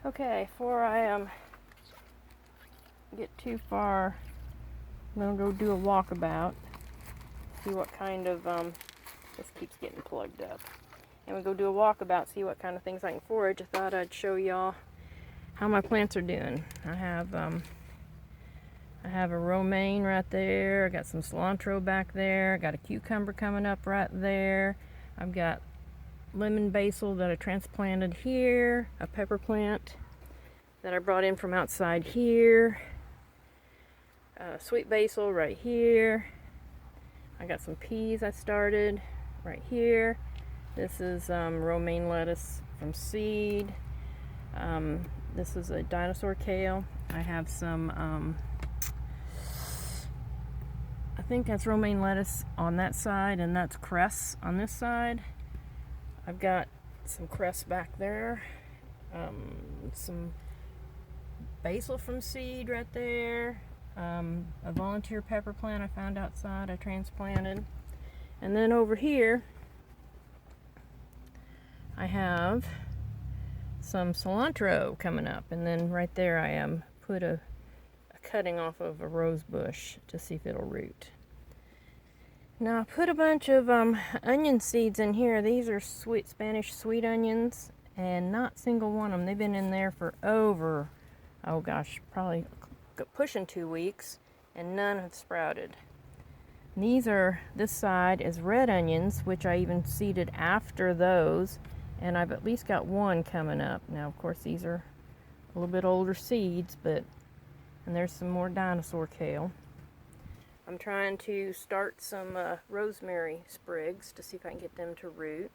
Okay, before I get too far, I'm gonna go do a walkabout. See what kind of this keeps getting plugged up. And we'll go do a walkabout, see what kind of things I can forage. I thought I'd show y'all how my plants are doing. I have a romaine right there. I got some cilantro back there. I got a cucumber coming up right there. I've got lemon basil that I transplanted here, a pepper plant that I brought in from outside here, sweet basil right here. I got some peas I started right here. This is romaine lettuce from seed. This is a Dinosaur Kale. I have some, I think that's romaine lettuce on that side, and that's cress on this side. I've got some cress back there, some basil from seed right there, a volunteer pepper plant I found outside I transplanted, and then over here I have some cilantro coming up, and then right there I put a cutting off of a rose bush to see if it'll root. Now I put a bunch of onion seeds in here. These are Spanish sweet onions, and not single one of them. They've been in there for over, oh gosh, probably pushing 2 weeks, and none have sprouted. This side is red onions, which I even seeded after those, and I've at least got one coming up. Now of course these are a little bit older seeds, and there's some more dinosaur kale. I'm trying to start some rosemary sprigs to see if I can get them to root.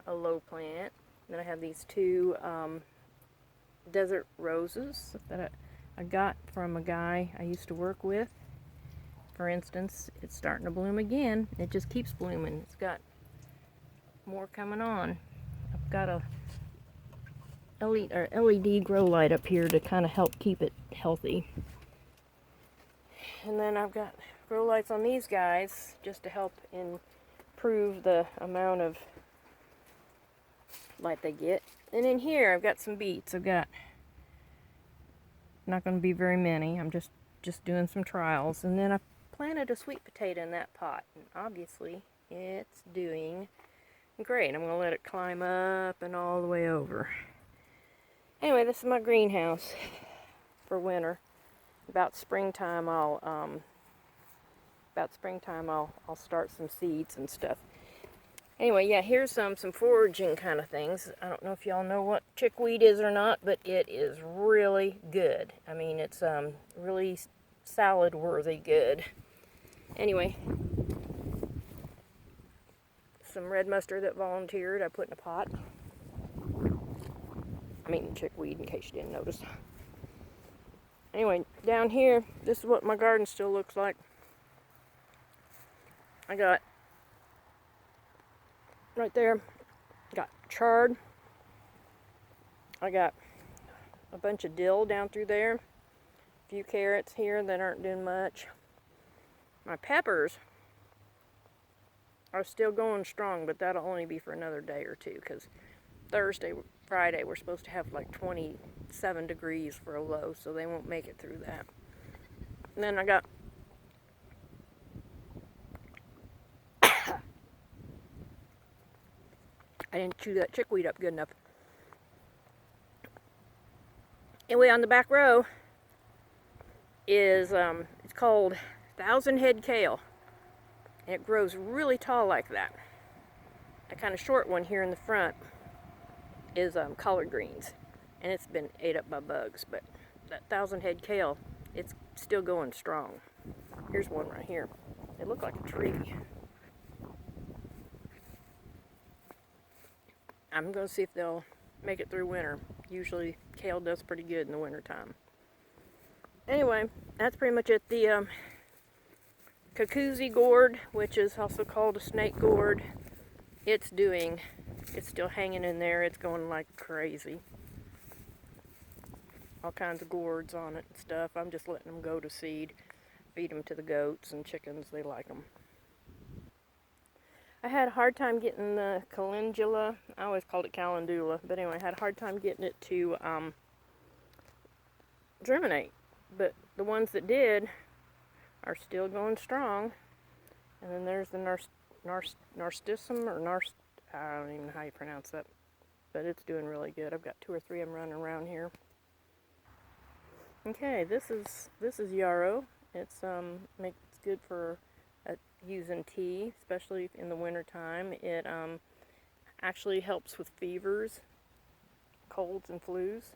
A low plant. Then I have these two desert roses that I got from a guy I used to work with. For instance, it's starting to bloom again. It just keeps blooming. It's got more coming on. I've got a LED grow light up here to kind of help keep it healthy. And then I've got grow lights on these guys just to help improve the amount of light they get. And in here I've got some beets. I've got, not going to be very many. I'm just doing some trials. And then I planted a sweet potato in that pot, and obviously it's doing great. I'm going to let it climb up and all the way over. Anyway, this is my greenhouse for winter. About springtime I'll start some seeds and stuff. Anyway, yeah, here's some foraging kind of things. I don't know if y'all know what chickweed is or not, but it is really good. I mean, it's really salad worthy good. Anyway, some red mustard that volunteered I put in a pot. I mean chickweed, in case you didn't notice. Anyway, down here, this is what my garden still looks like. I got, right there, got chard. I got a bunch of dill down through there. A few carrots here that aren't doing much. My peppers are still going strong, but that'll only be for another day or two, because Friday, we're supposed to have like 27 degrees for a low, so they won't make it through that. And then I got I didn't chew that chickweed up good enough. Anyway, on the back row is it's called 1,000 Head Kale, and it grows really tall like that. A kind of short one here in the front is collard greens, and it's been ate up by bugs, but that 1,000 Head Kale, it's still going strong. Here's one right here. They look like a tree. I'm going to see if they'll make it through winter. Usually kale does pretty good in the winter time. Anyway, that's pretty much it. The Kakuzi gourd, which is also called a snake gourd, it's still hanging in there. It's going like crazy. All kinds of gourds on it and stuff. I'm just letting them go to seed. Feed them to the goats and chickens. They like them. I had a hard time getting the Calendula. I always called it Calendula, but anyway, I had a hard time getting it to germinate. But the ones that did are still going strong. And then there's the narcissus, or I don't even know how you pronounce that, but it's doing really good. I've got 2 or 3 of them running around here. Okay, this is Yarrow. It's good for using tea, especially in the winter time. It actually helps with fevers, colds, and flus.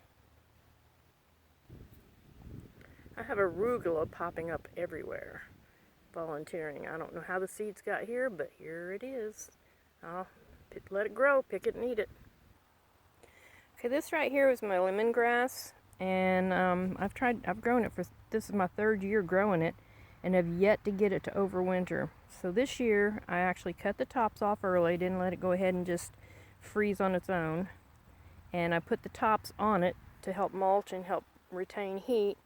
I have arugula popping up everywhere. Volunteering. I don't know how the seeds got here, but here it is. I'll let it grow, pick it and eat it. Okay, this right here is my lemongrass, and I've grown it this is my 3rd year growing it, and have yet to get it to overwinter. So this year, I actually cut the tops off early, didn't let it go ahead and just freeze on its own, and I put the tops on it to help mulch and help retain heat,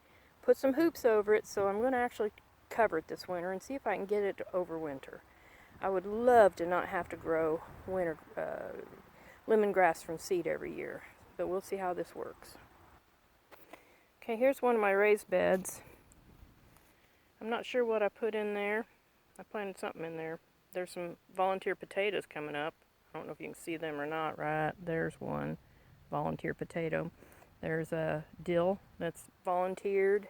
put some hoops over it, so I'm going to actually cover it this winter and see if I can get it to overwinter. I would love to not have to grow lemongrass from seed every year, but we'll see how this works. Okay, here's one of my raised beds. I'm not sure what I put in there. I planted something in there. There's some volunteer potatoes coming up. I don't know if you can see them or not. Right, there's one volunteer potato. There's a dill that's volunteered.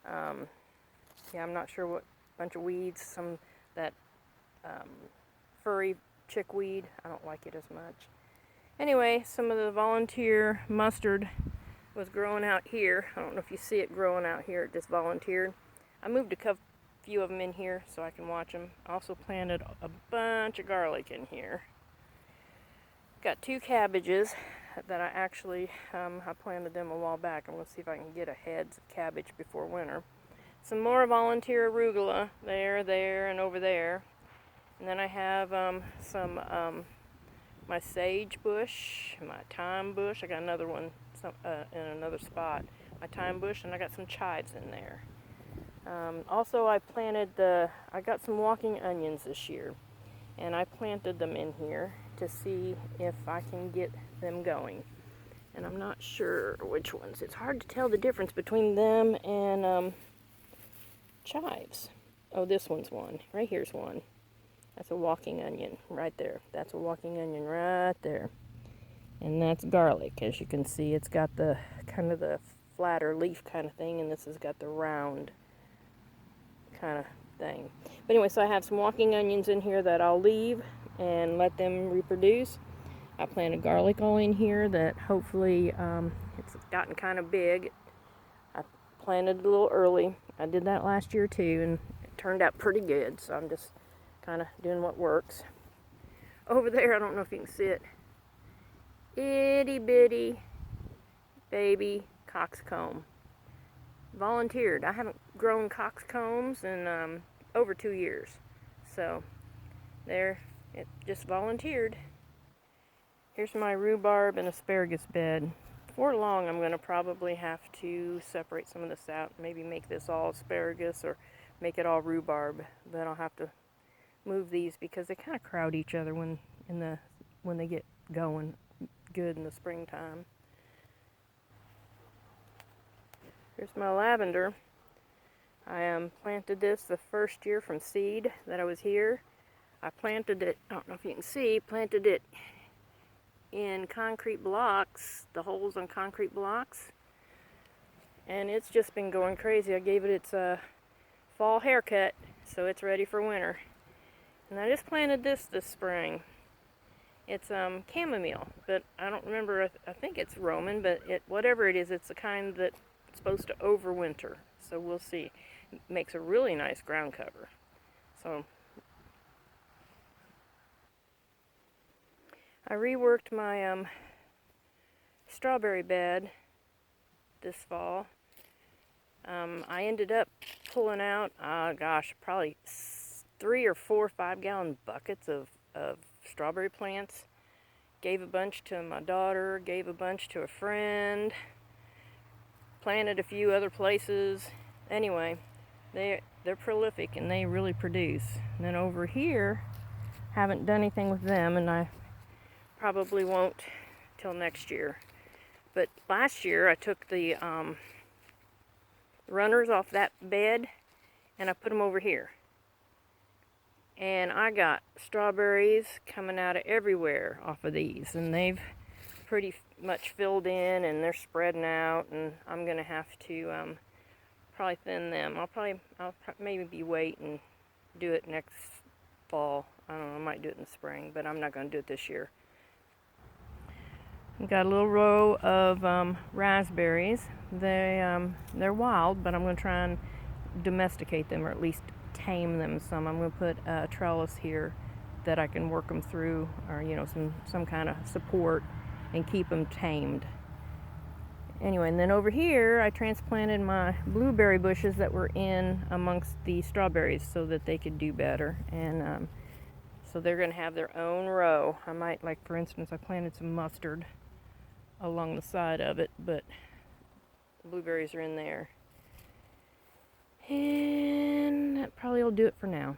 Yeah, I'm not sure what bunch of weeds. That furry chickweed. I don't like it as much. Anyway, some of the volunteer mustard was growing out here. I don't know if you see it growing out here. It just volunteered. I moved a few of them in here so I can watch them. I also planted a bunch of garlic in here. Got 2 cabbages that I actually I planted them a while back. I'm going to see if I can get a heads of cabbage before winter. Some more volunteer arugula there, and over there. And then I have my sage bush, my thyme bush. I got another one in another spot. My thyme bush, and I got some chives in there. Also, I got some walking onions this year, and I planted them in here to see if I can get them going. And I'm not sure which ones. It's hard to tell the difference between them and chives. Oh, this one's one. Right here's one. That's a walking onion right there. That's a walking onion right there. And that's garlic. As you can see, it's got the kind of the flatter leaf kind of thing, and this has got the round kind of thing. But anyway, so I have some walking onions in here that I'll leave and let them reproduce. I planted garlic all in here that hopefully it's gotten kind of big. I planted it a little early. I did that last year too, and it turned out pretty good, so I'm just kind of doing what works. Over there, I don't know if you can see it, itty bitty baby coxcomb. Volunteered. I haven't grown coxcombs in over 2 years, so there, it just volunteered. Here's my rhubarb and asparagus bed. Before long, I'm going to probably have to separate some of this out, maybe make this all asparagus or make it all rhubarb, but I'll have to move these because they kind of crowd each other when they get going good in the springtime. Here's my lavender. I planted this the first year from seed that I was here. I planted it, I don't know if you can see, planted it in concrete blocks, the holes on concrete blocks, and it's just been going crazy. I gave it its fall haircut, so it's ready for winter. And I just planted this spring. It's chamomile, but I don't remember, I think it's Roman, but whatever it is, it's the kind that's supposed to overwinter, so we'll see. It makes a really nice ground cover. So I reworked my strawberry bed this fall. I ended up pulling out, probably 3 or 4 5-gallon buckets of strawberry plants. Gave a bunch to my daughter, gave a bunch to a friend, planted a few other places. Anyway, they're prolific and they really produce. And then over here, haven't done anything with them, and I probably won't till next year. But last year I took the runners off that bed and I put them over here. And I got strawberries coming out of everywhere off of these, and they've pretty much filled in and they're spreading out, and I'm gonna have to probably thin them. I'll maybe wait and do it next fall. I don't know, I might do it in the spring, but I'm not gonna do it this year. I've got a little row of raspberries. They're wild, but I'm gonna try and domesticate them, or at least tame them some. I'm going to put a trellis here that I can work them through, or some kind of support, and keep them tamed. Anyway, and then over here I transplanted my blueberry bushes that were in amongst the strawberries so that they could do better, and so they're going to have their own row. I might, like for instance, I planted some mustard along the side of it, but the blueberries are in there. And that probably will do it for now.